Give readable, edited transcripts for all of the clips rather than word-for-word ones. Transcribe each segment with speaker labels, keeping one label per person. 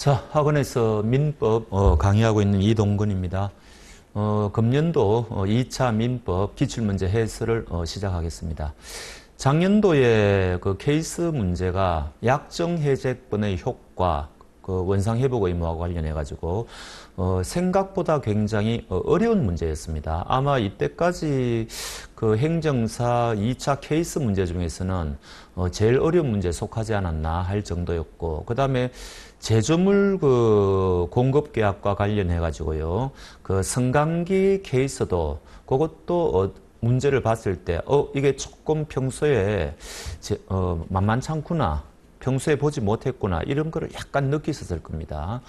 Speaker 1: 자, 학원에서 민법 강의하고 있는 이동근입니다. 금년도 2차 민법 기출문제 해설을 시작하겠습니다. 작년도에 그 케이스 문제가 약정해제권의 효과, 그 원상회복 의무와 관련해 가지고 생각보다 굉장히 어려운 문제였습니다. 아마 이때까지 그 행정사 2차 케이스 문제 중에서는 제일 어려운 문제에 속하지 않았나 할 정도였고, 그 다음에 제조물 그 공급 계약과 관련해 가지고요, 그 성강기 케이스도 그것도 문제를 봤을 때 이게 조금 평소에 만만치 않구나, 평소에 보지 못했구나, 이런 거를 약간 느끼셨을 겁니다.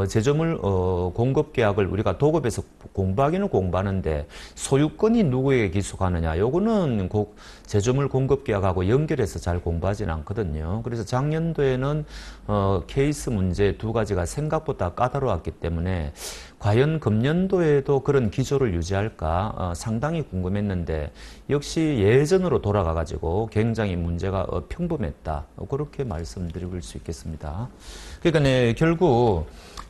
Speaker 1: 제조물 공급 계약을 우리가 도급에서 공부하기는 공부하는데 소유권이 누구에게 기속하느냐, 요거는 제조물 공급 계약하고 연결해서 잘 공부하지는 않거든요. 그래서 작년도에는 케이스 문제 두 가지가 생각보다 까다로웠기 때문에 과연 금년도에도 그런 기조를 유지할까 상당히 궁금했는데, 역시 예전으로 돌아가 가지고 굉장히 문제가 평범했다, 그렇게 말씀드릴 수 있겠습니다. 그러니까 네, 결국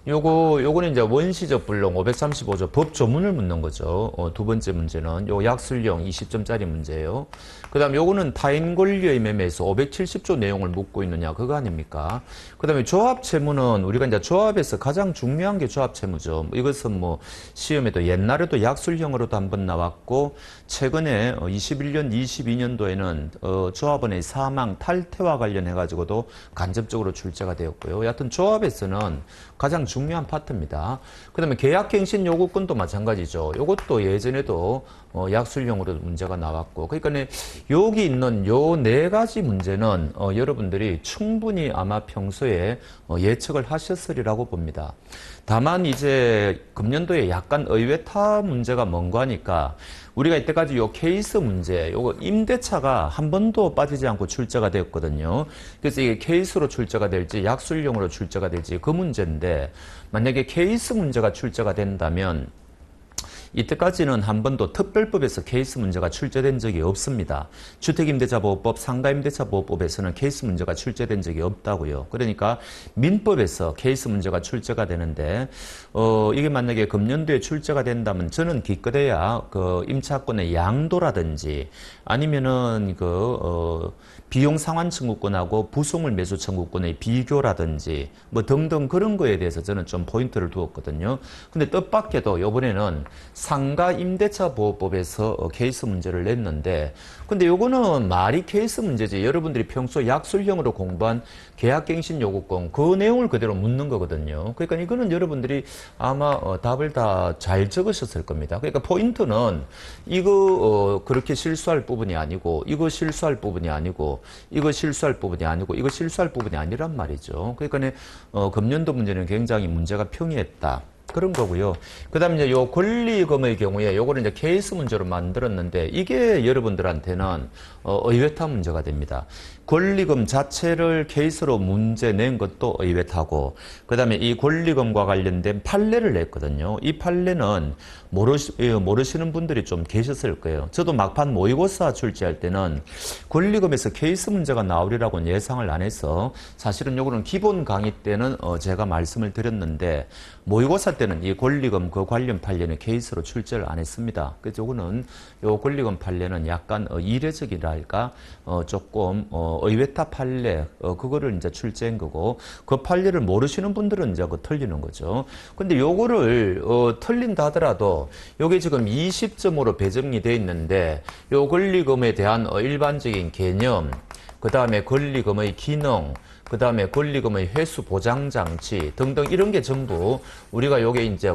Speaker 1: 요거는 이제 원시적 불능 535조 법 조문을 묻는 거죠. 두 번째 문제는 요 약술형 20점짜리 문제예요. 그 다음에 요거는 타인 권리의 매매에서 570조 내용을 묻고 있느냐, 그거 아닙니까? 그 다음에 조합 채무는 우리가 이제 조합에서 가장 중요한 게 조합 채무죠. 이것은 뭐 시험에도 옛날에도 약술형으로도 한번 나왔고, 최근에 21년, 22년도에는 조합원의 사망, 탈퇴와 관련해 가지고도 간접적으로 출제가 되었고요. 여하튼 조합에서는 가장 중요한 파트입니다. 그 다음에 계약갱신 요구권도 마찬가지죠. 이것도 예전에도 약술형으로 문제가 나왔고, 그러니까 여기 있는 요 네 가지 문제는 여러분들이 충분히 아마 평소에 예측을 하셨으리라고 봅니다. 다만 이제 금년도에 약간 의외타 문제가 뭔가 하니까 우리가 이때까지 요 케이스 문제, 요거 임대차가 한 번도 빠지지 않고 출제가 되었거든요. 그래서 이게 케이스로 출제가 될지 약술형으로 출제가 될지 그 문제인데, 만약에 케이스 문제가 출제가 된다면 이때까지는 한 번도 특별법에서 케이스 문제가 출제된 적이 없습니다. 주택임대차보호법, 상가임대차보호법에서는 케이스 문제가 출제된 적이 없다고요. 그러니까 민법에서 케이스 문제가 출제가 되는데, 이게 만약에 금년도에 출제가 된다면 저는 기껏해야 그 임차권의 양도라든지 아니면은 비용 상환 청구권하고 부속물 매수 청구권의 비교라든지 뭐 등등 그런 거에 대해서 저는 좀 포인트를 두었거든요. 근데 뜻밖에도 이번에는 상가 임대차 보호법에서 케이스 문제를 냈는데, 근데 요거는 말이 케이스 문제지, 여러분들이 평소 약술형으로 공부한 계약갱신 요구권 그 내용을 그대로 묻는 거거든요. 그러니까 이거는 여러분들이 아마 답을 다 잘 적으셨을 겁니다. 그러니까 포인트는 이거 그렇게 실수할 부분이 아니고, 이거 실수할 부분이 아니고, 이거 실수할 부분이 아니고, 이거 실수할 부분이 아니란 말이죠. 그러니까 금년도 문제는 굉장히 문제가 평이했다, 그런 거고요. 그 다음에 이제 요 권리금의 경우에 요거는 이제 케이스 문제로 만들었는데, 이게 여러분들한테는 의외타 문제가 됩니다. 권리금 자체를 케이스로 문제 낸 것도 의외타고, 그 다음에 이 권리금과 관련된 판례를 냈거든요. 이 판례는 모르시는 분들이 좀 계셨을 거예요. 저도 막판 모의고사 출제할 때는 권리금에서 케이스 문제가 나오리라고는 예상을 안 해서, 사실은 요거는 기본 강의 때는 제가 말씀을 드렸는데, 모의고사 때는 이 권리금 그 관련 판례는 케이스로 출제를 안 했습니다. 그래서 요거는 요 권리금 판례는 약간 이례적이랄까, 조금 의외타 판례, 그거를 이제 출제한 거고, 그 판례를 모르시는 분들은 이제 틀리는 거죠. 근데 요거를 틀린다 하더라도 요게 지금 20점으로 배정이 되어 있는데, 요 권리금에 대한 일반적인 개념, 그 다음에 권리금의 기능, 그 다음에 권리금의 회수 보장 장치 등등 이런 게 전부 우리가 요게 이제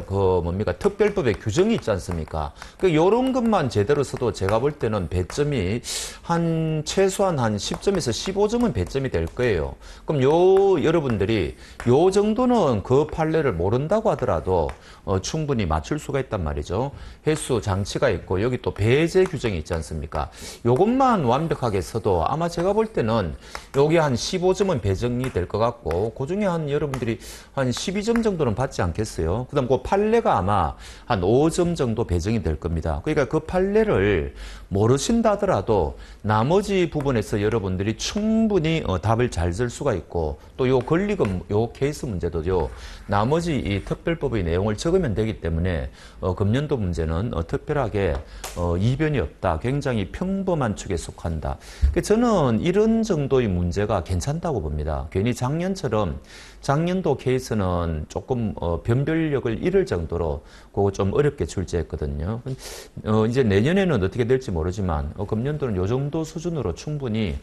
Speaker 1: 특별법의 규정이 있지 않습니까? 요런 것만 제대로 써도 제가 볼 때는 배점이 최소한 한 10점에서 15점은 배점이 될 거예요. 그럼 여러분들이 요 정도는 그 판례를 모른다고 하더라도 충분히 맞출 수가 있단 말이죠. 회수 장치가 있고, 여기 또 배제 규정이 있지 않습니까? 요것만 완벽하게 써도 아마 제가 볼 때는 여기 한 15점은 배정이 될 것 같고, 그 중에 한 여러분들이 한 12점 정도는 받지 않겠어요? 그 다음 그 판례가 아마 한 5점 정도 배정이 될 겁니다. 그러니까 그 판례를 모르신다 하더라도 나머지 부분에서 여러분들이 충분히 답을 잘 쓸 수가 있고, 또 요 권리금, 요 케이스 문제도요, 나머지 이 특별법의 내용을 적으면 되기 때문에 금년도 문제는 특별하게 이변이 없다. 굉장히 평범한 축에 속한다. 저는 이런 정도의 문제가 괜찮다고 봅니다. 괜히 작년도 케이스는 조금 변별력을 잃을 정도로 그거 좀 어렵게 출제했거든요. 이제 내년에는 어떻게 될지 모르지만 금년도는 요 정도 수준으로 충분히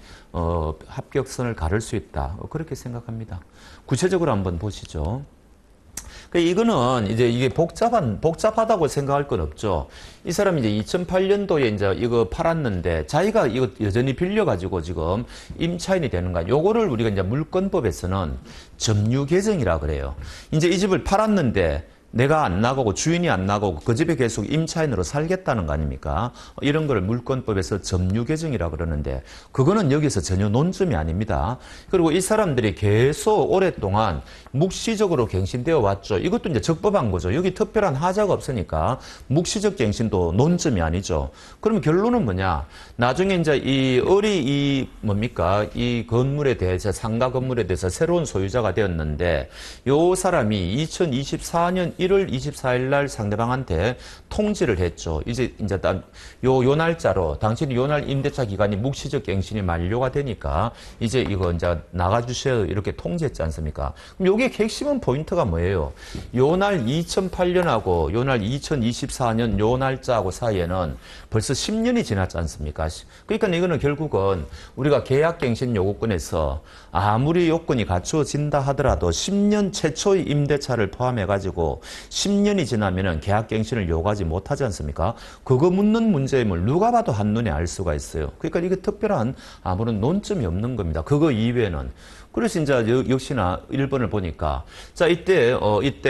Speaker 1: 합격선을 가를 수 있다. 그렇게 생각합니다. 구체적으로 한번 보시죠. 이거는 이제 이게 복잡하다고 생각할 건 없죠. 이 사람이 이제 2008년도에 이제 이거 팔았는데 자기가 이거 여전히 빌려가지고 지금 임차인이 되는 거야. 요거를 우리가 이제 물권법에서는 점유 계정이라 그래요. 이제 이 집을 팔았는데 내가 안 나가고 주인이 안 나가고 그 집에 계속 임차인으로 살겠다는 거 아닙니까? 이런 걸 물권법에서 점유계정이라 그러는데 그거는 여기서 전혀 논점이 아닙니다. 그리고 이 사람들이 계속 오랫동안 묵시적으로 갱신되어 왔죠. 이것도 이제 적법한 거죠. 여기 특별한 하자가 없으니까 묵시적 갱신도 논점이 아니죠. 그러면 결론은 뭐냐? 나중에 이제 이 건물에 대해서 상가 건물에 대해서 새로운 소유자가 되었는데 요 사람이 2024년 1월 24일 날 상대방한테 통지를 했죠. 이제 요 날짜로 당신이 요 날 임대차 기간이 묵시적 갱신이 만료가 되니까 이제 이거 이제 나가주세요 이렇게 통지했지 않습니까? 그럼 요게 핵심은 포인트가 뭐예요? 요 날 2008년하고 요 날 2024년 요 날짜하고 사이에는 벌써 10년이 지났지 않습니까? 그러니까 이거는 결국은 우리가 계약갱신 요구권에서 아무리 요건이 갖추어진다 하더라도 10년 최초의 임대차를 포함해가지고 10년이 지나면은 계약갱신을 요구하지 못하지 않습니까? 그거 묻는 문제임을 누가 봐도 한눈에 알 수가 있어요. 그러니까 이게 특별한 아무런 논점이 없는 겁니다. 그거 이외에는. 그래서 이제 역시나 1번을 보니까 자 이때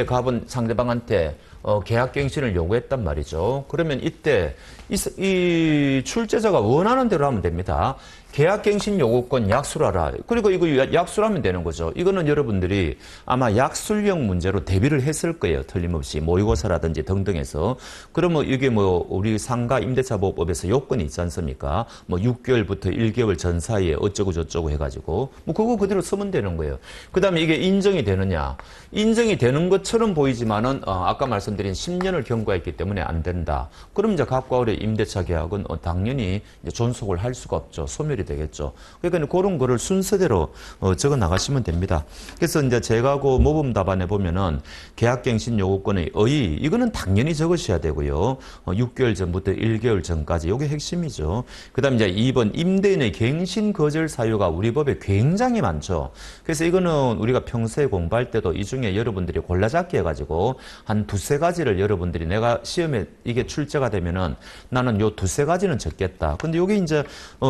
Speaker 1: 갑은 상대방한테 계약갱신을 요구했단 말이죠. 그러면 이때 이 출제자가 원하는 대로 하면 됩니다. 계약갱신 요구권 약술하라. 그리고 이거 약술하면 되는 거죠. 이거는 여러분들이 아마 약술형 문제로 대비를 했을 거예요. 틀림없이 모의고사라든지 등등에서. 그러면 이게 우리 상가 임대차보호법에서 요건이 있지 않습니까? 6개월부터 1개월 전 사이에 어쩌고 저쩌고 해가지고 그거 그대로 쓰면 되는 거예요. 그 다음에 이게 인정이 되느냐? 인정이 되는 것처럼 보이지만은 아까 말씀드린 10년을 경과했기 때문에 안 된다. 그럼 이제 각과 올해 임대차 계약은 당연히 이제 존속을 할 수가 없죠. 소멸이 되겠죠. 그러니까 그런 거를 순서대로 적어 나가시면 됩니다. 그래서 이제 제가 그 모범 답안에 보면은 계약갱신 요구권의 의의 이거는 당연히 적으셔야 되고요. 6개월 전부터 1개월 전까지 이게 핵심이죠. 그다음 이제 2번 임대인의 갱신 거절 사유가 우리 법에 굉장히 많죠. 그래서 이거는 우리가 평소에 공부할 때도 이 중에 여러분들이 골라잡기 해가지고 한 두세 가지를 여러분들이 내가 시험에 이게 출제가 되면은 나는 요 두세 가지는 적겠다. 근데 요게 이제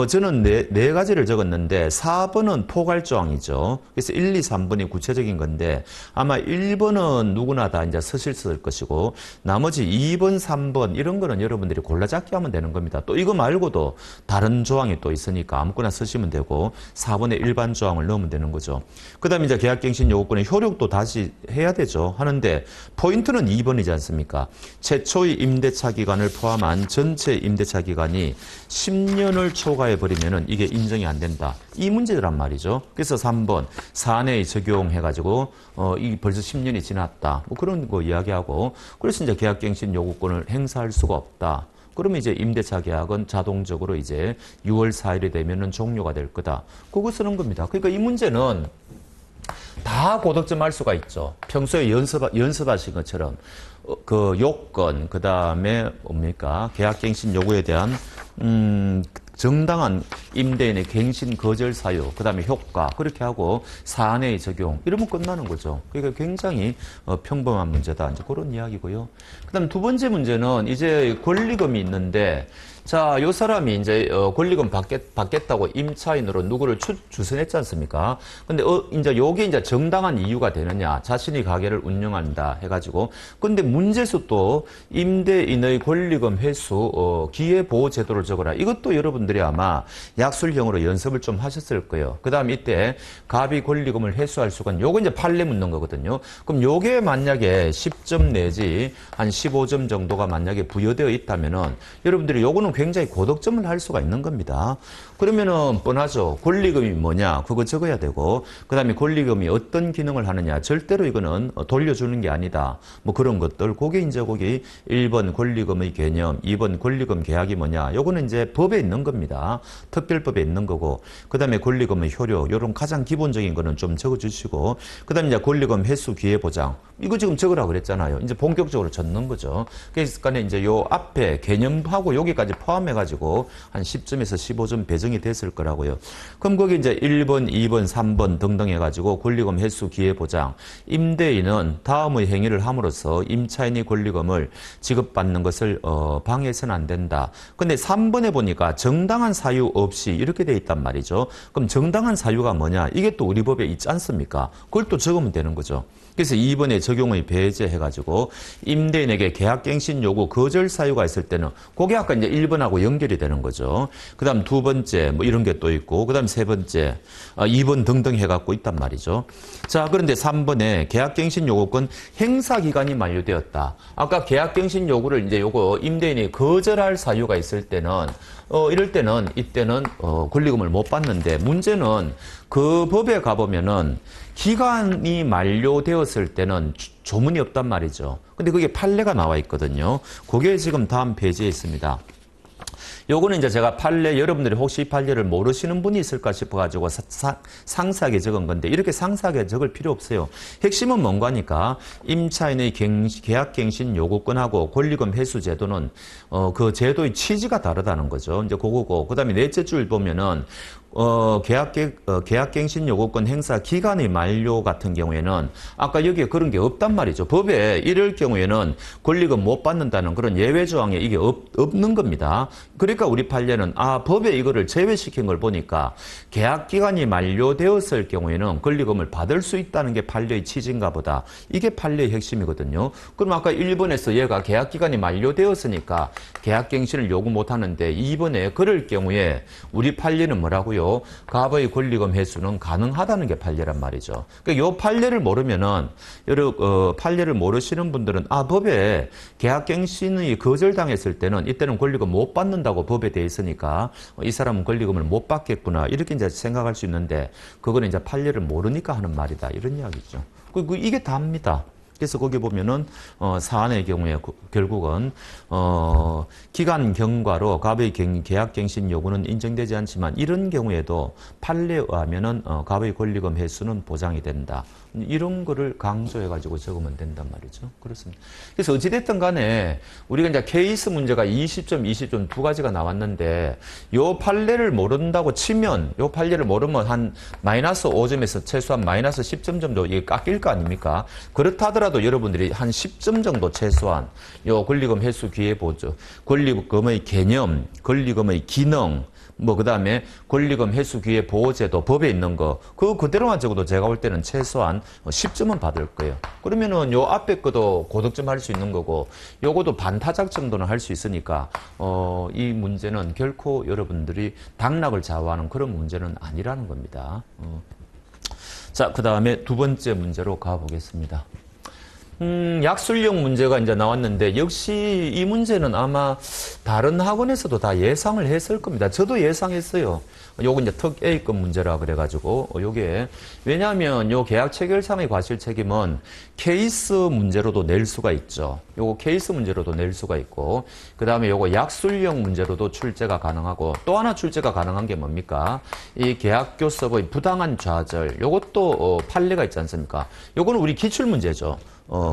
Speaker 1: 저는 네 가지를 적었는데 4번은 포괄조항이죠. 그래서 1, 2, 3번이 구체적인 건데 아마 1번은 누구나 다 이제 서실 쓸 것이고 나머지 2번, 3번 이런 거는 여러분들이 골라잡기 하면 되는 겁니다. 또 이거 말고도 다른 조항이 또 있으니까 아무거나 쓰시면 되고 4번에 일반 조항을 넣으면 되는 거죠. 그 다음에 이제 계약갱신 요구권의 효력도 다시 해야 되죠. 하는데 포인트는 2번이지 않습니까? 최초의 임대차 기간을 포함한 전체 임대차 기간이 10년을 초과해버리면은 이게 인정이 안 된다. 이 문제란 말이죠. 그래서 3번 사내에 적용해가지고 이 벌써 10년이 지났다. 그런 거 이야기하고 그래서 이제 계약갱신 요구권을 행사할 수가 없다. 그러면 이제 임대차 계약은 자동적으로 이제 6월 4일이 되면은 종료가 될 거다. 그거 쓰는 겁니다. 그러니까 이 문제는 다 고득점 할 수가 있죠. 평소에 연습하신 것처럼 그 요건, 그 다음에 계약갱신 요구에 대한 정당한 임대인의 갱신 거절 사유, 그 다음에 효과 그렇게 하고 사안의 적용 이러면 끝나는 거죠. 그러니까 굉장히 평범한 문제다. 이제 그런 이야기고요. 그 다음 두 번째 문제는 이제 권리금이 있는데 자, 요 사람이 이제 권리금 받겠다고 임차인으로 누구를 추선했지 않습니까? 근데 이제 요게 이제 정당한 이유가 되느냐? 자신이 가게를 운영한다 해가지고. 근데 문제수 또 임대인의 권리금 회수 기회보호 제도를 적어라. 이것도 여러분들이 아마 약술형으로 연습을 좀 하셨을 거예요. 그다음 이때 갑이 권리금을 회수할 수가 요거 이제 판례 묻는 거거든요. 그럼 요게 만약에 10점 내지 한 15점 정도가 만약에 부여되어 있다면은 여러분들이 요거는 굉장히 고득점을 할 수가 있는 겁니다. 그러면은 뻔하죠. 권리금이 뭐냐? 그거 적어야 되고, 그 다음에 권리금이 어떤 기능을 하느냐? 절대로 이거는 돌려주는 게 아니다. 뭐 그런 것들. 그게 이제 거기 1번 권리금의 개념, 2번 권리금 계약이 뭐냐? 요거는 이제 법에 있는 겁니다. 특별법에 있는 거고, 그 다음에 권리금의 효력, 요런 가장 기본적인 거는 좀 적어주시고, 그 다음에 이제 권리금 회수 기회 보장. 이거 지금 적으라고 그랬잖아요. 이제 본격적으로 적는 거죠. 그러니까 이제 요 앞에 개념하고 여기까지 포함해가지고 한 10점에서 15점 배정이 됐을 거라고요. 그럼 거기 이제 1번, 2번, 3번 등등 해가지고 권리금 회수 기회 보장. 임대인은 다음의 행위를 함으로써 임차인이 권리금을 지급받는 것을 방해해서는 안 된다. 근데 3번에 보니까 정당한 사유 없이 이렇게 돼 있단 말이죠. 그럼 정당한 사유가 뭐냐? 이게 또 우리 법에 있지 않습니까? 그걸 또 적으면 되는 거죠. 그래서 2번에 적용의 배제해가지고 임대인에게 계약갱신 요구 거절 사유가 있을 때는 그게 아까 이제 1번하고 연결이 되는 거죠. 그 다음 두 번째 뭐 이런 게 또 있고 그 다음 세 번째 2번 등등 해갖고 있단 말이죠. 자, 그런데 3번에 계약갱신 요구권 행사기간이 만료되었다. 아까 계약갱신 요구를 이제 요거 임대인이 거절할 사유가 있을 때는 이럴 때는 이때는 권리금을 못 받는데 문제는 그 법에 가보면은 기간이 만료되었을 때는 조문이 없단 말이죠. 근데 그게 판례가 나와 있거든요. 그게 지금 다음 페이지에 있습니다. 요거는 이제 제가 판례, 여러분들이 혹시 이 판례를 모르시는 분이 있을까 싶어가지고 상세하게 적은 건데 이렇게 상세하게 적을 필요 없어요. 핵심은 뭔가 하니까 임차인의 계약갱신 요구권하고 권리금 회수 제도는 그 제도의 취지가 다르다는 거죠. 이제 그거고 그 다음에 넷째 줄 보면은 계약갱신 요구권 행사 기간의 만료 같은 경우에는 아까 여기에 그런 게 없단 말이죠. 법에 이럴 경우에는 권리금 못 받는다는 그런 예외 조항에 이게 없는 겁니다. 그러니까 우리 판례는 법에 이거를 제외시킨 걸 보니까 계약 기간이 만료되었을 경우에는 권리금을 받을 수 있다는 게 판례의 취지인가 보다. 이게 판례의 핵심이거든요. 그럼 아까 1번에서 얘가 계약 기간이 만료되었으니까 계약갱신을 요구 못 하는데 2번에 그럴 경우에 우리 판례는 뭐라고요? 갑의 권리금 회수는 가능하다는 게 판례란 말이죠. 그러니까 이 판례를 모르면은 판례를 모르시는 분들은 법에 계약갱신이 거절당했을 때는 이때는 권리금 못 받는다고 법에 돼 있으니까 이 사람은 권리금을 못 받겠구나 이렇게 이제 생각할 수 있는데 그거는 이제 판례를 모르니까 하는 말이다 이런 이야기죠. 이게 답니다. 그래서 거기 보면은 사안의 경우에 결국은 기간 경과로 갑의 계약갱신 요구는 인정되지 않지만 이런 경우에도 판례에 의하면은 갑의 권리금 회수는 보장이 된다. 이런 거를 강조해가지고 적으면 된단 말이죠. 그렇습니다. 그래서 어찌됐든 간에 우리가 이제 케이스 문제가 20점, 20점 두 가지가 나왔는데 요 판례를 모른다고 치면 요 판례를 모르면 한 마이너스 5점에서 최소한 마이너스 10점 정도 이게 깎일 거 아닙니까? 그렇다 하더라도 여러분들이 한 10점 정도 최소한 요 권리금 회수 기회 보조, 권리금의 개념, 권리금의 기능, 그 다음에 권리금 회수 기회 보호제도 법에 있는 거 그거 그대로만 적어도 제가 볼 때는 최소한 10점은 받을 거예요. 그러면은 요 앞에 것도 고득점 할 수 있는 거고 요것도 반타작 정도는 할 수 있으니까 이 문제는 결코 여러분들이 당락을 좌우하는 그런 문제는 아니라는 겁니다. 자, 그 다음에 두 번째 문제로 가보겠습니다. 약술형 문제가 이제 나왔는데 역시 이 문제는 아마 다른 학원에서도 다 예상을 했을 겁니다. 저도 예상했어요. 요거 이제 특 A급 문제라 그래가지고 요게 왜냐하면 요 계약 체결상의 과실 책임은 케이스 문제로도 낼 수가 있죠. 요거 케이스 문제로도 낼 수가 있고 그 다음에 요거 약술형 문제로도 출제가 가능하고 또 하나 출제가 가능한 게 뭡니까? 이 계약교섭의 부당한 좌절 요것도 판례가 있지 않습니까? 요거는 우리 기출 문제죠.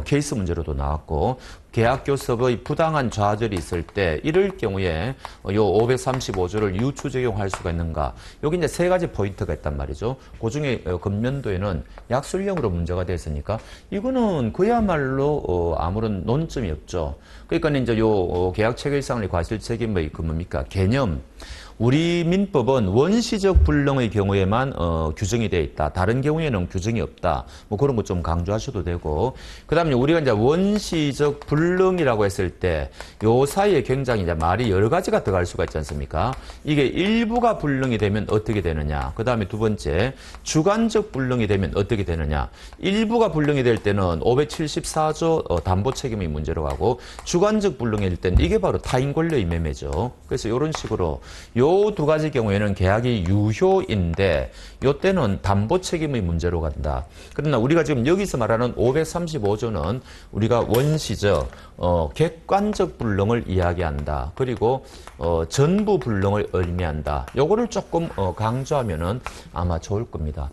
Speaker 1: 케이스 문제로도 나왔고 계약 교섭의 부당한 좌절이 있을 때 이럴 경우에 요 535조를 유추 적용할 수가 있는가? 여기 이제 세 가지 포인트가 있단 말이죠. 그 중에 금년도에는 약술형으로 문제가 됐으니까 이거는 그야말로 아무런 논점이 없죠. 그러니까 이제 요 계약 체결상의 과실 책임의 그 뭡니까? 개념. 우리 민법은 원시적 불능의 경우에만 규정이 되어 있다. 다른 경우에는 규정이 없다. 뭐 그런 거 좀 강조하셔도 되고. 그다음에 우리가 이제 원시적 불능이라고 했을 때 요 사이에 굉장히 이제 말이 여러 가지가 들어갈 수가 있지 않습니까? 이게 일부가 불능이 되면 어떻게 되느냐. 그다음에 두 번째, 주관적 불능이 되면 어떻게 되느냐. 일부가 불능이 될 때는 574조 담보 책임이 문제로 가고, 주관적 불능일 때는 이게 바로 타인 권리의 매매죠. 그래서 이런 식으로 요 두 가지 경우에는 계약이 유효인데 요때는 담보 책임의 문제로 간다. 그러나 우리가 지금 여기서 말하는 535조는 우리가 원시적 객관적 불능을 이야기한다. 그리고 전부 불능을 의미한다. 요거를 조금 강조하면은 아마 좋을 겁니다.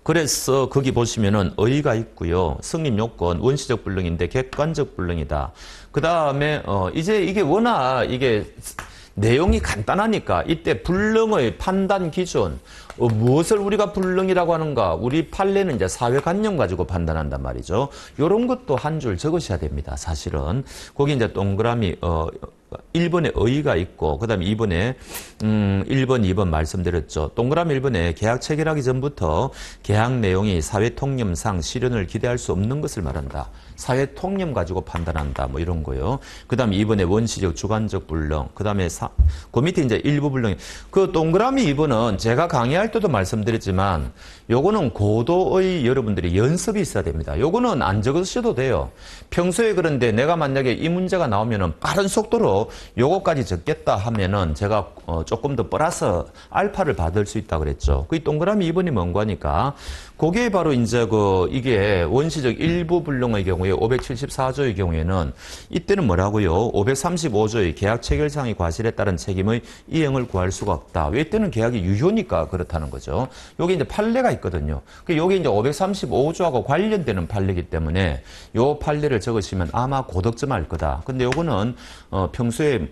Speaker 1: 그래서 거기 보시면은 의의가 있고요. 승인 요건 원시적 불능인데 객관적 불능이다. 그 다음에 이제 이게 워낙 이게 내용이 간단하니까 이때 불능의 판단 기준, 무엇을 우리가 불능이라고 하는가? 우리 판례는 이제 사회관념 가지고 판단한단 말이죠. 요런 것도 한 줄 적으셔야 됩니다. 사실은. 거기 이제 동그라미 1번에 의의가 있고, 그 다음에 2번에 1번, 2번 말씀드렸죠. 동그라미 1번에 계약 체결하기 전부터 계약 내용이 사회통념상 실현을 기대할 수 없는 것을 말한다. 사회통념 가지고 판단한다. 뭐 이런 거요. 그 다음에 2번에 원시적 주관적 불능. 그 다음에 그 밑에 이제 일부 불능. 그 동그라미 2번은 제가 강의할 때도 말씀드렸지만 요거는 고도의 여러분들이 연습이 있어야 됩니다. 요거는 안 적으셔도 돼요. 평소에 그런데 내가 만약에 이 문제가 나오면은 빠른 속도로 요거까지 적겠다 하면은 제가 조금 더 플러스 알파를 받을 수 있다 그랬죠. 그 동그라미 2번이 뭔가 하니까 그게 바로 이제 이게 원시적 일부 불능의 경우에 574조의 경우에는 이때는 뭐라고요? 535조의 계약 체결상의 과실에 따른 책임의 이행을 구할 수가 없다. 왜 이때는 계약이 유효니까 그렇다는 거죠. 여기 이제 판례가 있거든요. 여기 이제 535조하고 관련되는 판례이기 때문에 요 판례를 적으시면 아마 고득점할 거다. 근데 요거는 평소에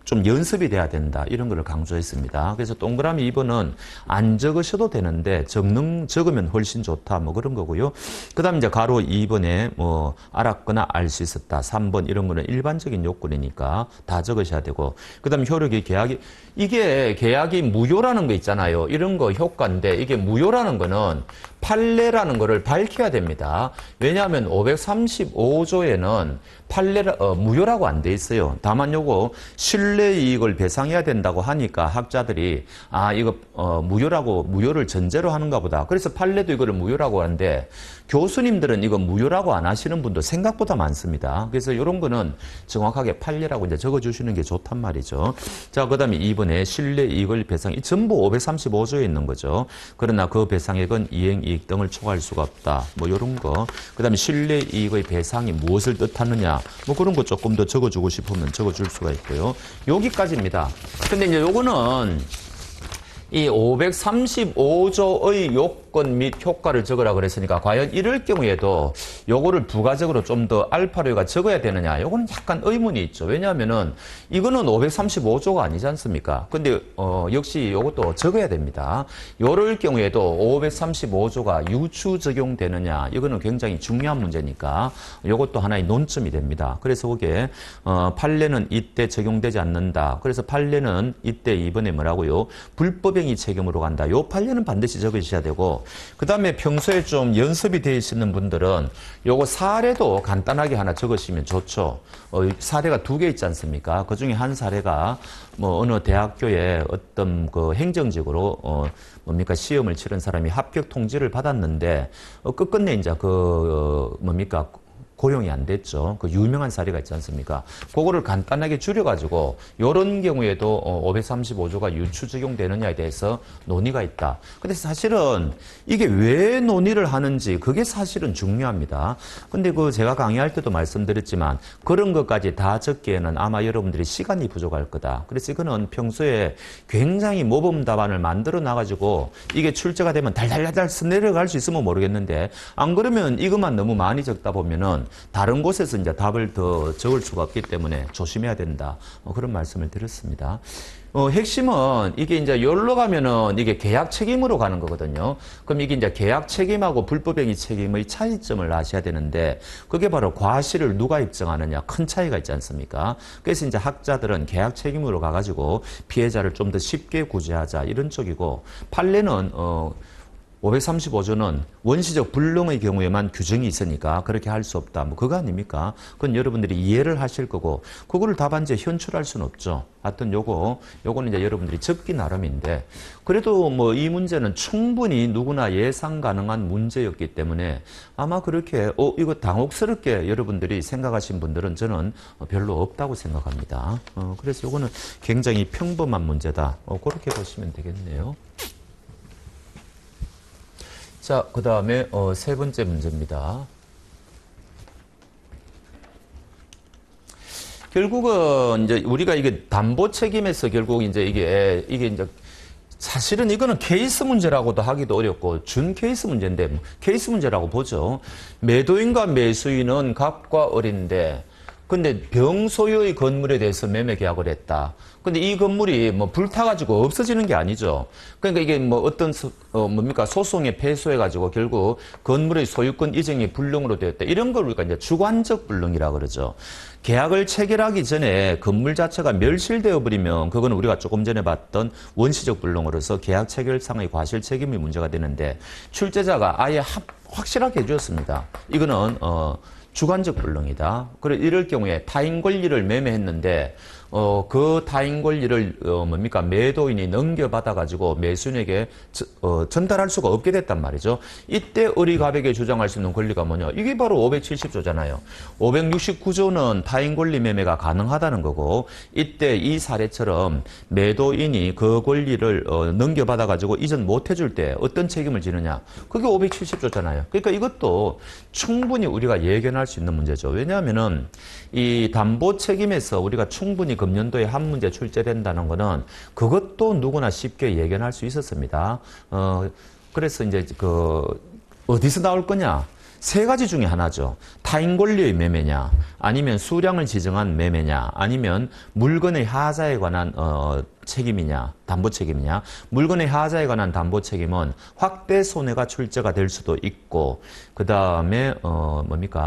Speaker 1: 좀 연습이 돼야 된다. 이런 걸 강조했습니다. 그래서 동그라미 2번은 안 적으셔도 되는데 적으면 훨씬 좋다. 뭐 그런 거고요. 그 다음에 이제 가로 2번에 뭐 알았거나 알 수 있었다. 3번 이런 거는 일반적인 요건이니까 다 적으셔야 되고. 그 다음에 효력이 이게 계약이 무효라는 거 있잖아요. 이런 거 효과인데 이게 무효라는 거는 판례라는 거를 밝혀야 됩니다. 왜냐하면 535조에는 무효라고 안 돼 있어요. 다만 요거 신뢰이익을 배상해야 된다고 하니까 학자들이 이거 무효를 전제로 하는가 보다. 그래서 판례도 이거를 무효라고 하는데 교수님들은 이거 무효라고 안 하시는 분도 생각보다 많습니다. 그래서 이런 거는 정확하게 판례라고 이제 적어주시는 게 좋단 말이죠. 자, 그 다음에 2번에 신뢰이익을 배상, 이 전부 535조에 있는 거죠. 그러나 그 배상액은 이행이익 등을 초과할 수가 없다. 뭐 이런 거. 그 다음에 신뢰이익의 배상이 무엇을 뜻하느냐. 뭐 그런 거 조금 더 적어주고 싶으면 적어줄 수가 있고요. 여기까지입니다. 근데 이제 요거는 이 535조의 요건 및 효과를 적으라 그랬으니까 과연 이럴 경우에도 요거를 부가적으로 좀 더 알파로가 적어야 되느냐, 요거는 약간 의문이 있죠. 왜냐하면은 이거는 535조가 아니지 않습니까? 근데 역시 요것도 적어야 됩니다. 요럴 경우에도 535조가 유추 적용되느냐, 이거는 굉장히 중요한 문제니까 요것도 하나의 논점이 됩니다. 그래서 그게 판례는 이때 적용되지 않는다. 그래서 판례는 이때 이번에 뭐라고요? 불법 행위 책임으로 간다. 요 판례는 반드시 적으셔야 되고, 그 다음에 평소에 좀 연습이 되어 있는 분들은 요거 사례도 간단하게 하나 적으시면 좋죠. 사례가 2개 있지 않습니까? 그 중에 한 사례가 뭐 어느 대학교에 어떤 그 행정직으로 뭡니까 시험을 치른 사람이 합격 통지를 받았는데 끝끝내 이제 뭡니까 고용이 안 됐죠. 그 유명한 사례가 있지 않습니까? 그거를 간단하게 줄여가지고 이런 경우에도 535조가 유추 적용되느냐에 대해서 논의가 있다. 근데 사실은 이게 왜 논의를 하는지 그게 사실은 중요합니다. 근데 제가 강의할 때도 말씀드렸지만 그런 것까지 다 적기에는 아마 여러분들이 시간이 부족할 거다. 그래서 이거는 평소에 굉장히 모범 답안을 만들어 놔가지고 이게 출제가 되면 달달달달 내려갈 수 있으면 모르겠는데 안 그러면 이것만 너무 많이 적다 보면은 다른 곳에서 이제 답을 더 적을 수가 없기 때문에 조심해야 된다. 그런 말씀을 드렸습니다. 핵심은 이게 이제 여기로 가면은 이게 계약 책임으로 가는 거거든요. 그럼 이게 이제 계약 책임하고 불법행위 책임의 차이점을 아셔야 되는데 그게 바로 과실을 누가 입증하느냐 큰 차이가 있지 않습니까? 그래서 이제 학자들은 계약 책임으로 가가지고 피해자를 좀 더 쉽게 구제하자 이런 쪽이고 판례는 535조는 원시적 불능의 경우에만 규정이 있으니까 그렇게 할 수 없다. 뭐 그거 아닙니까? 그건 여러분들이 이해를 하실 거고 그거를 답안지에 현출할 수는 없죠. 하여튼 요거는 이제 여러분들이 적기 나름인데 그래도 뭐 이 문제는 충분히 누구나 예상 가능한 문제였기 때문에 아마 그렇게 이거 당혹스럽게 여러분들이 생각하신 분들은 저는 별로 없다고 생각합니다. 그래서 요거는 굉장히 평범한 문제다. 그렇게 보시면 되겠네요. 자, 그 다음에 세 번째 문제입니다. 결국은 이제 우리가 이게 담보 책임에서 결국 이제 이게 이제 사실은 이거는 케이스 문제라고도 하기도 어렵고 준 케이스 문제인데 케이스 문제라고 보죠. 매도인과 매수인은 갑과 을인데 근데 병소유의 건물에 대해서 매매 계약을 했다. 근데 이 건물이 뭐 불타가지고 없어지는 게 아니죠. 그러니까 이게 뭐 어떤 소송에 패소해가지고 결국 건물의 소유권 이전이 불능으로 되었다. 이런 걸 우리가 이제 주관적 불능이라 그러죠. 계약을 체결하기 전에 건물 자체가 멸실되어 버리면 그건 우리가 조금 전에 봤던 원시적 불능으로서 계약 체결상의 과실 책임이 문제가 되는데 출제자가 아예 확실하게 해주었습니다. 이거는 주관적 불능이다. 그래 이럴 경우에 타인 권리를 매매했는데 그 타인 권리를 매도인이 넘겨받아가지고 매수인에게 전달할 수가 없게 됐단 말이죠. 이때 을이갑에게 주장할 수 있는 권리가 뭐냐? 이게 바로 570조잖아요. 569조는 타인 권리 매매가 가능하다는 거고 이때 이 사례처럼 매도인이 그 권리를 넘겨받아가지고 이전 못 해줄 때 어떤 책임을 지느냐? 그게 570조잖아요. 그러니까 이것도 충분히 우리가 예견할 수 있는 문제죠. 왜냐하면은 이 담보 책임에서 우리가 충분히 금년도에 한 문제 출제된다는 거는 그것도 누구나 쉽게 예견할 수 있었습니다. 그래서 이제 어디서 나올 거냐? 세 가지 중에 하나죠. 타인 권리의 매매냐, 아니면 수량을 지정한 매매냐, 아니면 물건의 하자에 관한 책임이냐, 담보 책임이냐. 물건의 하자에 관한 담보 책임은 확대 손해가 출제가 될 수도 있고, 그 다음에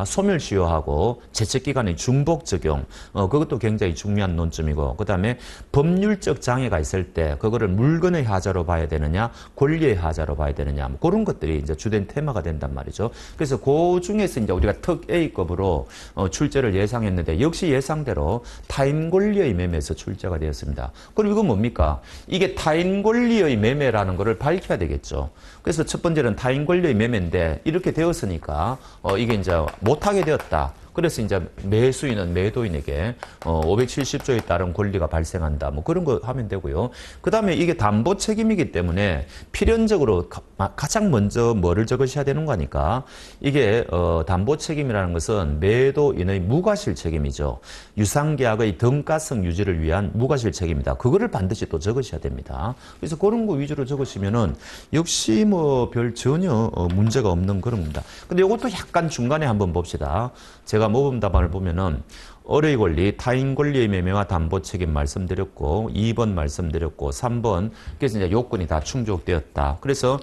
Speaker 1: 소멸시효하고 제척기간의 중복 적용, 그것도 굉장히 중요한 논점이고, 그 다음에 법률적 장애가 있을 때 그거를 물건의 하자로 봐야 되느냐, 권리의 하자로 봐야 되느냐, 뭐 그런 것들이 이제 주된 테마가 된단 말이죠. 그래서 그 중에서 이제 우리가 특 A급으로 출제를 예상했는데 역시 예상대로 타인 권리의 매매에서 출제가 되었습니다. 그럼 이건 뭡니까? 이게 타인 권리의 매매라는 것을 밝혀야 되겠죠. 그래서 첫 번째는 타인 권리의 매매인데 이렇게 되었으니까 이게 이제 못하게 되었다. 그래서 이제 매수인은 매도인에게 570조에 따른 권리가 발생한다. 뭐 그런 거 하면 되고요. 그 다음에 이게 담보 책임이기 때문에 필연적으로 가장 먼저 뭐를 적으셔야 되는 거니까 이게 담보 책임이라는 것은 매도인의 무과실 책임이죠. 유상계약의 등가성 유지를 위한 무과실 책임이다. 그거를 반드시 또 적으셔야 됩니다. 그래서 그런 거 위주로 적으시면은 역시 뭐 별 전혀 문제가 없는 그런 겁니다. 근데 이것도 약간 중간에 한번 봅시다. 제가 모범 답안을 보면은 을의 권리, 타인 권리의 매매와 담보 책임 말씀드렸고 2번 말씀드렸고 3번 그래서 이제 요건이 다 충족되었다. 그래서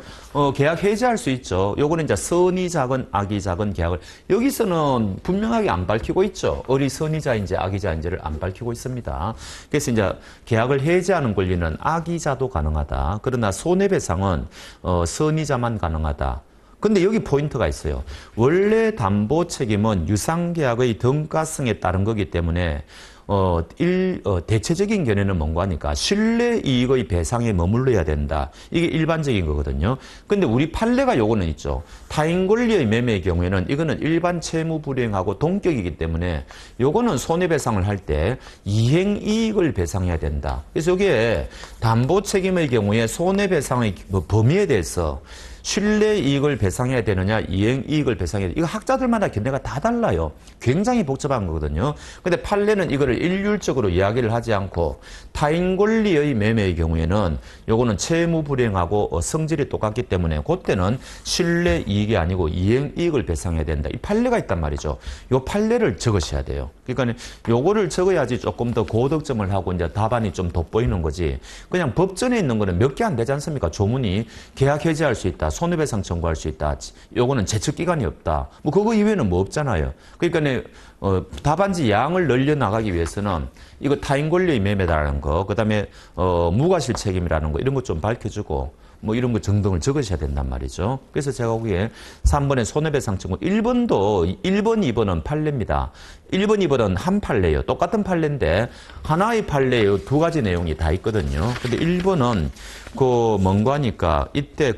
Speaker 1: 계약 해지할 수 있죠. 요거는 이제 선의 작은 악의 작은 계약을 여기서는 분명하게 안 밝히고 있죠. 을이 선의자인지 악의자인지를 안 밝히고 있습니다. 그래서 이제 계약을 해지하는 권리는 악의자도 가능하다. 그러나 손해배상은 선의자만 가능하다. 근데 여기 포인트가 있어요. 원래 담보 책임은 유상계약의 등가성에 따른 거기 때문에 대체적인 견해는 뭔가 하니까 신뢰 이익의 배상에 머물러야 된다. 이게 일반적인 거거든요. 근데 우리 판례가 요거는 있죠. 타인 권리의 매매의 경우에는 이거는 일반 채무 불이행하고 동격이기 때문에 요거는 손해배상을 할 때 이행 이익을 배상해야 된다. 그래서 여기에 담보 책임의 경우에 손해배상의 범위에 대해서 실내 이익을 배상해야 되느냐, 이행 이익을 배상해야 되느냐. 이거 학자들마다 견해가 다 달라요. 굉장히 복잡한 거거든요. 근데 판례는 이거를 일률적으로 이야기를 하지 않고 타인 권리의 매매의 경우에는 요거는 채무 불이행하고 성질이 똑같기 때문에 그때는 실내 이익이 아니고 이행 이익을 배상해야 된다. 이 판례가 있단 말이죠. 요 판례를 적으셔야 돼요. 그러니까 요거를 적어야지 조금 더 고득점을 하고 이제 답안이 좀 돋보이는 거지. 그냥 법전에 있는 거는 몇 개 안 되지 않습니까? 조문이 계약 해지할 수 있다. 손해배상 청구할 수 있다. 요거는 제척기간이 없다. 뭐 그거 이외에는 뭐 없잖아요. 그러니까 답안지 양을 늘려나가기 위해서는 이거 타인 권리의 매매다라는 거, 그 다음에 무과실 책임이라는 거 이런 거 좀 밝혀주고 뭐 이런 거 등등을 적으셔야 된단 말이죠. 그래서 제가 보기에 3번에 손해배상 청구 1번도 1번, 2번은 판례입니다. 1번, 2번은 한 판례예요. 똑같은 판례인데 하나의 판례에 두 가지 내용이 다 있거든요. 근데 1번은 뭔가 하니까 이때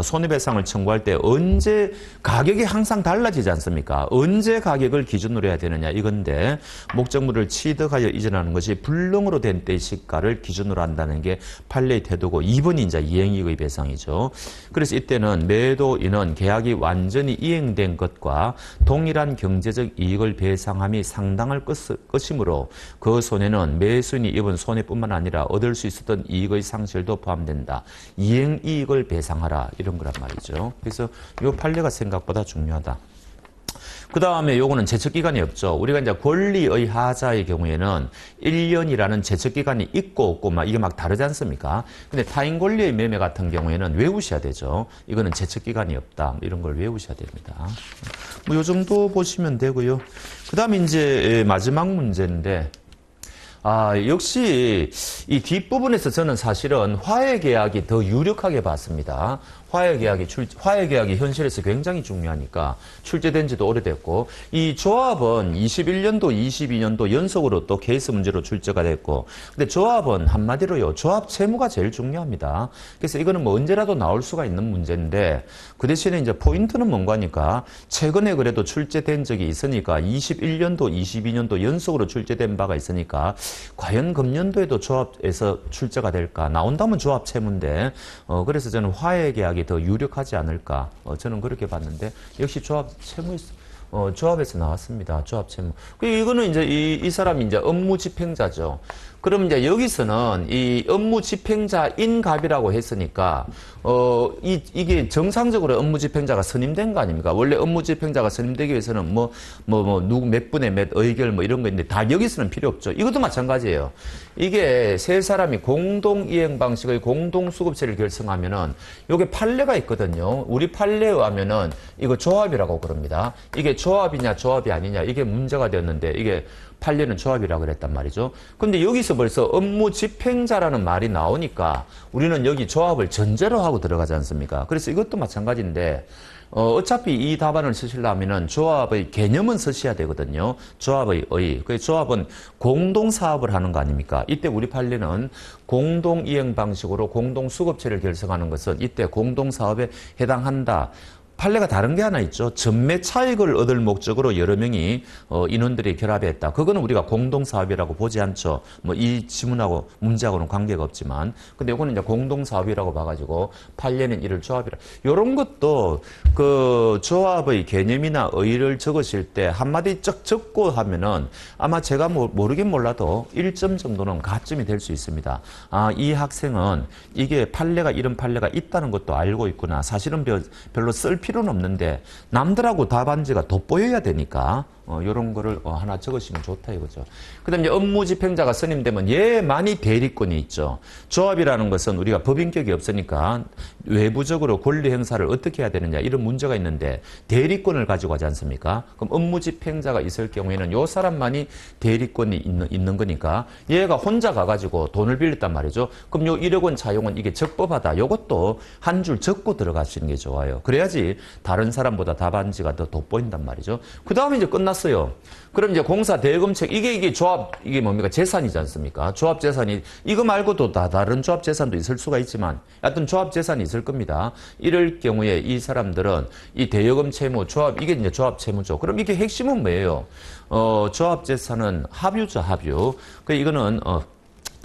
Speaker 1: 손해배상을 청구할 때 언제 가격이 항상 달라지지 않습니까? 언제 가격을 기준으로 해야 되느냐 이건데 목적물을 취득하여 이전하는 것이 불능으로 된 때의 시가를 기준으로 한다는 게 판례의 태도고 2번이 이제 이행이익의 배상이죠. 그래서 이때는 매도인은 계약이 완전히 이행된 것과 동일한 경제적 이익을 배상함이 상당할 것이므로 그 손해는 매수인이 입은 손해뿐만 아니라 얻을 수 있었던 이익의 상실도 포함된다. 이행이익을 배상하라 이런 거란 말이죠. 그래서 이 판례가 생각보다 중요하다. 그 다음에 요거는 제척기간이 없죠. 우리가 이제 권리의 하자의 경우에는 1년이라는 제척기간이 있고 없고 이게 막 다르지 않습니까? 근데 타인 권리의 매매 같은 경우에는 외우셔야 되죠. 이거는 제척기간이 없다. 이런 걸 외우셔야 됩니다. 뭐 요 정도 보시면 되고요. 그 다음에 이제 마지막 문제인데, 역시 이 뒷부분에서 저는 사실은 화해계약이 더 유력하게 봤습니다. 화해계약이 현실에서 굉장히 중요하니까 출제된 지도 오래됐고 이 조합은 21년도, 22년도 연속으로 또 케이스 문제로 출제가 됐고 근데 조합은 한마디로요. 조합 채무가 제일 중요합니다. 그래서 이거는 뭐 언제라도 나올 수가 있는 문제인데 그 대신에 이제 포인트는 뭔가 하니까 최근에 그래도 출제된 적이 있으니까 21년도, 22년도 연속으로 출제된 바가 있으니까 과연 금년도에도 조합에서 출제가 될까? 나온다면 조합 채무인데 그래서 저는 화해계약이 더 유력하지 않을까? 저는 그렇게 봤는데 역시 조합 채무 조합에서 나왔습니다. 조합 채무. 이거는 이제 이 사람이 이제 업무 집행자죠. 그럼 이제 여기서는 이 업무 집행자인 갑이라고 했으니까 이게 정상적으로 업무 집행자가 선임된 거 아닙니까? 원래 업무 집행자가 선임되기 위해서는 누구 몇 분의 몇 의결 이런 거 있는데 다 여기서는 필요 없죠. 이것도 마찬가지예요. 이게 세 사람이 공동 이행 방식의 공동 수급체를 결성하면은 요게 판례가 있거든요. 우리 판례에 하면은 이거 조합이라고 그럽니다. 이게 조합이냐 조합이 아니냐 이게 문제가 되었는데 이게 판례는 조합이라고 그랬단 말이죠. 근데 여기서 벌써 업무 집행자라는 말이 나오니까 우리는 여기 조합을 전제로 하고 들어가지 않습니까? 그래서 이것도 마찬가지인데 어차피 이 답안을 쓰시려면은 조합의 개념은 쓰셔야 되거든요. 조합의 의. 그 조합은 공동 사업을 하는 거 아닙니까? 이때 우리 판례는 공동 이행 방식으로 공동 수급체를 결성하는 것은 이때 공동 사업에 해당한다. 판례가 다른 게 하나 있죠. 전매 차익을 얻을 목적으로 여러 명이 인원들이 결합했다. 그거는 우리가 공동사업이라고 보지 않죠. 이 지문하고 문제하고는 관계가 없지만, 근데 이거는 이제 공동사업이라고 봐가지고 판례는 이를 조합이라. 이런 것도 그 조합의 개념이나 의의를 적으실 때 한마디 쩍 적고 하면은 아마 제가 모르긴 몰라도 1점 정도는 가점이 될 수 있습니다. 이 학생은 이게 이런 판례가 있다는 것도 알고 있구나. 사실은 별로 쓸 필요는 없는데 남들하고 답안지가 돋보여야 되니까 이런 거를 하나 적으시면 좋다 이거죠. 그 다음에 업무 집행자가 선임되면 얘만이 대리권이 있죠. 조합이라는 것은 우리가 법인격이 없으니까 외부적으로 권리 행사를 어떻게 해야 되느냐 이런 문제가 있는데 대리권을 가지고 하지 않습니까? 그럼 업무 집행자가 있을 경우에는 요 사람만이 대리권이 있는 거니까 얘가 혼자 가가지고 돈을 빌렸단 말이죠. 그럼 요 1억 원 차용은 이게 적법하다. 요것도 한 줄 적고 들어가시는 게 좋아요. 그래야지 다른 사람보다 답안지가 더 돋보인단 말이죠. 그 다음에 이제 끝났어요. 그럼 이제 공사 대금책 이게 조합 이게 뭡니까? 재산이지 않습니까? 조합 재산이 이거 말고도 다른 조합 재산도 있을 수가 있지만 하여튼 조합 재산이 있을 겁니다. 이럴 경우에 이 사람들은 이 대여금 채무 조합 이게 이제 조합 채무죠. 그럼 이게 핵심은 뭐예요? 조합 재산은 합유죠, 합유. 이거는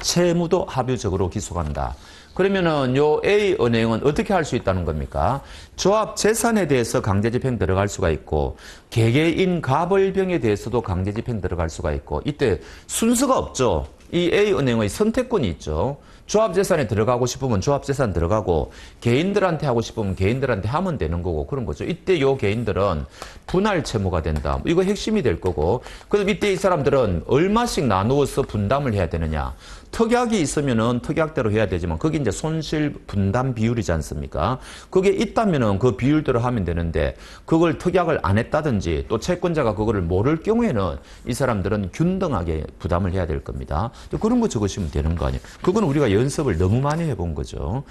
Speaker 1: 채무도 합유적으로 기속한다. 그러면은 요 A은행은 어떻게 할 수 있다는 겁니까? 조합 재산에 대해서 강제집행 들어갈 수가 있고 개개인 가벌병에 대해서도 강제집행 들어갈 수가 있고 이때 순서가 없죠. 이 A은행의 선택권이 있죠. 조합재산에 들어가고 싶으면 조합재산 들어가고 개인들한테 하고 싶으면 개인들한테 하면 되는 거고 그런 거죠. 이때 요 개인들은 분할 채무가 된다. 이거 핵심이 될 거고 그럼 이때 이 사람들은 얼마씩 나누어서 분담을 해야 되느냐. 특약이 있으면은 특약대로 해야 되지만 그게 이제 손실 분담 비율이지 않습니까? 그게 있다면은 그 비율대로 하면 되는데 그걸 특약을 안 했다든지 또 채권자가 그거를 모를 경우에는 이 사람들은 균등하게 부담을 해야 될 겁니다. 그런 거 적으시면 되는 거 아니에요. 그건 우리가 연습을 너무 많이 해본 거죠.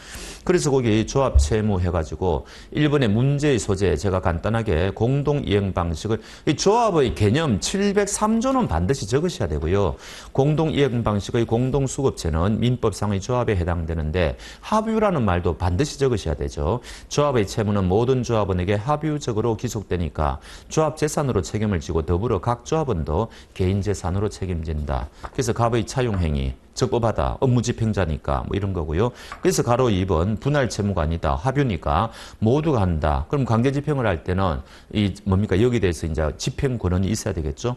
Speaker 1: 그래서 거기 조합 채무 해가지고 1번의 문제의 소재 제가 간단하게 공동 이행 방식을 이 조합의 개념 703조는 반드시 적으셔야 되고요. 공동 이행 방식의 공동 수급체는 민법상의 조합에 해당되는데 합유라는 말도 반드시 적으셔야 되죠. 조합의 채무는 모든 조합원에게 합유적으로 기속되니까 조합 재산으로 책임을 지고 더불어 각 조합원도 개인 재산으로 책임진다. 그래서 갑의 차용행위 적법하다. 업무집행자니까 뭐 이런 거고요. 그래서 가로 2번 분할 채무가 아니다. 합유니까 모두가 한다. 그럼 강제집행을 할 때는 이 뭡니까 여기에 대해서 이제 집행 권한이 있어야 되겠죠.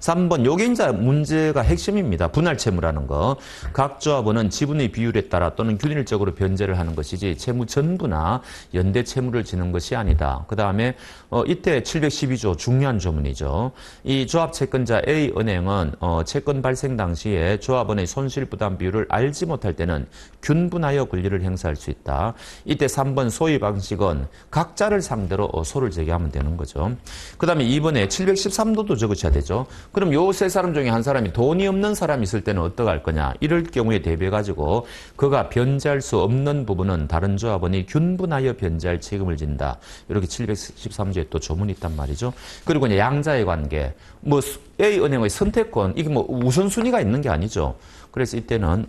Speaker 1: 3번 요게 이제 문제가 핵심입니다. 분할 채무라는 거. 각 조합원은 지분의 비율에 따라 또는 균일적으로 변제를 하는 것이지 채무 전부나 연대 채무를 지는 것이 아니다. 그 다음에 이때 712조 중요한 조문이죠. 이 조합 채권자 A은행은 채권 발생 당시에 조합원의 손실 부담 비율을 알지 못할 때는 균분하여 권리를 행사할 수 있다. 이때 3번 소위 방식은 각자를 상대로 소를 제기하면 되는 거죠. 그 다음에 2번에 713도도 적으셔야 되죠. 그럼 요 세 사람 중에 한 사람이 돈이 없는 사람이 있을 때는 어떡할 거냐. 이럴 경우에 대비해가지고 그가 변제할 수 없는 부분은 다른 조합원이 균분하여 변제할 책임을 진다. 이렇게 713조에 또 조문이 있단 말이죠. 그리고 이제 양자의 관계. 뭐 A은행의 선택권. 이게 뭐 우선순위가 있는 게 아니죠. 그래서 이때는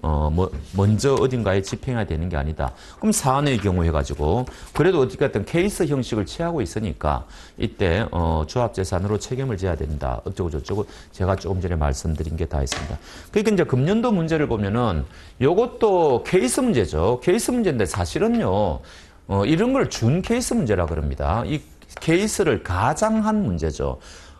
Speaker 1: 먼저 어딘가에 집행해야 되는 게 아니다. 그럼 사안의 경우 해가지고 그래도 어떻게든 케이스 형식을 취하고 있으니까 이때 조합재산으로 책임을 져야 된다. 어쩌고 저쩌고 제가 조금 전에 말씀드린 게 다 있습니다. 그러니까 이제 금년도 문제를 보면은 요것도 케이스 문제죠. 케이스 문제인데 사실은요 이런 걸 준 케이스 문제라 그럽니다. 이 케이스를 가장한 문제죠.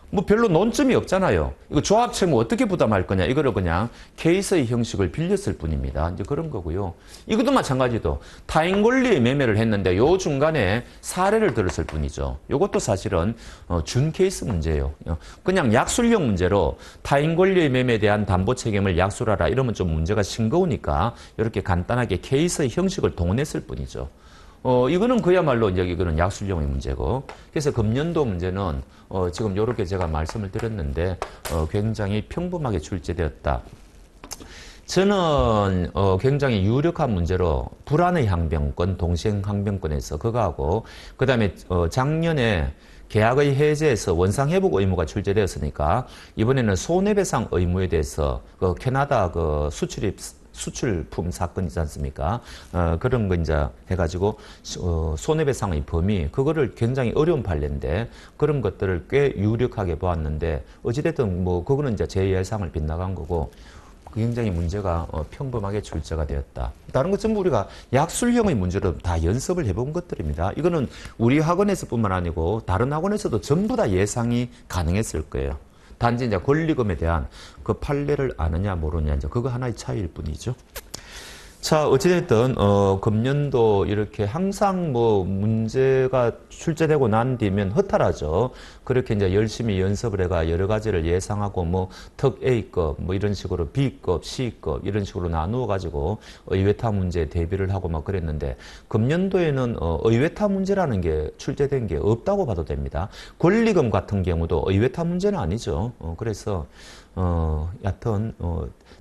Speaker 1: 뭐 별로 논점이 없잖아요. 이거 조합 채무 어떻게 부담할 거냐. 이거를 그냥 케이스의 형식을 빌렸을 뿐입니다. 이제 그런 거고요. 이것도 마찬가지도 타인 권리의 매매를 했는데 요 중간에 사례를 들었을 뿐이죠. 이것도 사실은 준 케이스 문제예요. 그냥 약술형 문제로 타인 권리의 매매에 대한 담보 책임을 약술하라 이러면 좀 문제가 싱거우니까 이렇게 간단하게 케이스의 형식을 동원했을 뿐이죠. 이거는 그야말로 이제 이거는 약술형의 문제고. 그래서 금년도 문제는, 지금 요렇게 제가 말씀을 드렸는데, 굉장히 평범하게 출제되었다. 저는, 굉장히 유력한 문제로 불안의 항변권, 동시행 항변권에서 그거하고, 그 다음에, 작년에 계약의 해제에서 원상회복 의무가 출제되었으니까, 이번에는 손해배상 의무에 대해서, 캐나다 수출품 사건이지 않습니까? 그런 거 이제 해가지고, 손해배상의 범위, 그거를 굉장히 어려운 판례인데, 그런 것들을 꽤 유력하게 보았는데, 어찌됐든 뭐, 그거는 이제 제 예상을 빗나간 거고, 굉장히 문제가 평범하게 출제가 되었다. 다른 것 전부 우리가 약술형의 문제로 다 연습을 해본 것들입니다. 이거는 우리 학원에서뿐만 아니고, 다른 학원에서도 전부 다 예상이 가능했을 거예요. 단지 이제 권리금에 대한 그 판례를 아느냐 모르냐 이제 그거 하나의 차이일 뿐이죠. 자, 어찌됐든 금년도 이렇게 항상 뭐 문제가 출제되고 난 뒤면 허탈하죠. 그렇게 이제 열심히 연습을 해가 여러 가지를 예상하고 뭐 특 A급 뭐 이런 식으로 B급, C급 이런 식으로 나누어 가지고 의외타 문제에 대비를 하고 막 그랬는데 금년도에는 의외타 문제라는 게 출제된 게 없다고 봐도 됩니다. 권리금 같은 경우도 의외타 문제는 아니죠. 그래서 여하튼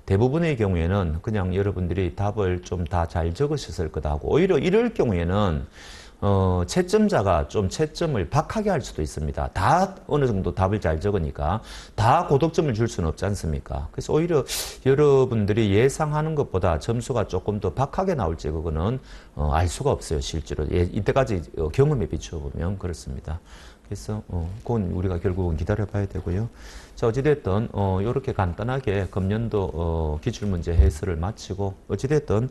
Speaker 1: 대부분의 경우에는 그냥 여러분들이 답을 좀 다 잘 적으셨을 거다 하고 오히려 이럴 경우에는 채점자가 좀 채점을 박하게 할 수도 있습니다. 다 어느 정도 답을 잘 적으니까 다 고득점을 줄 수는 없지 않습니까? 그래서 오히려 여러분들이 예상하는 것보다 점수가 조금 더 박하게 나올지 그거는 알 수가 없어요. 실제로 이때까지 경험에 비추어 보면 그렇습니다. 해서 그건 우리가 결국은 기다려봐야 되고요. 자, 어찌됐든 이렇게 간단하게 금년도 기출문제 해설을 마치고 어찌됐든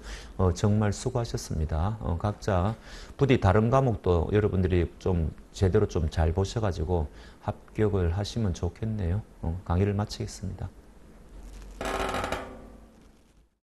Speaker 1: 정말 수고하셨습니다. 각자 부디 다른 과목도 여러분들이 좀 제대로 좀 잘 보셔가지고 합격을 하시면 좋겠네요. 강의를 마치겠습니다.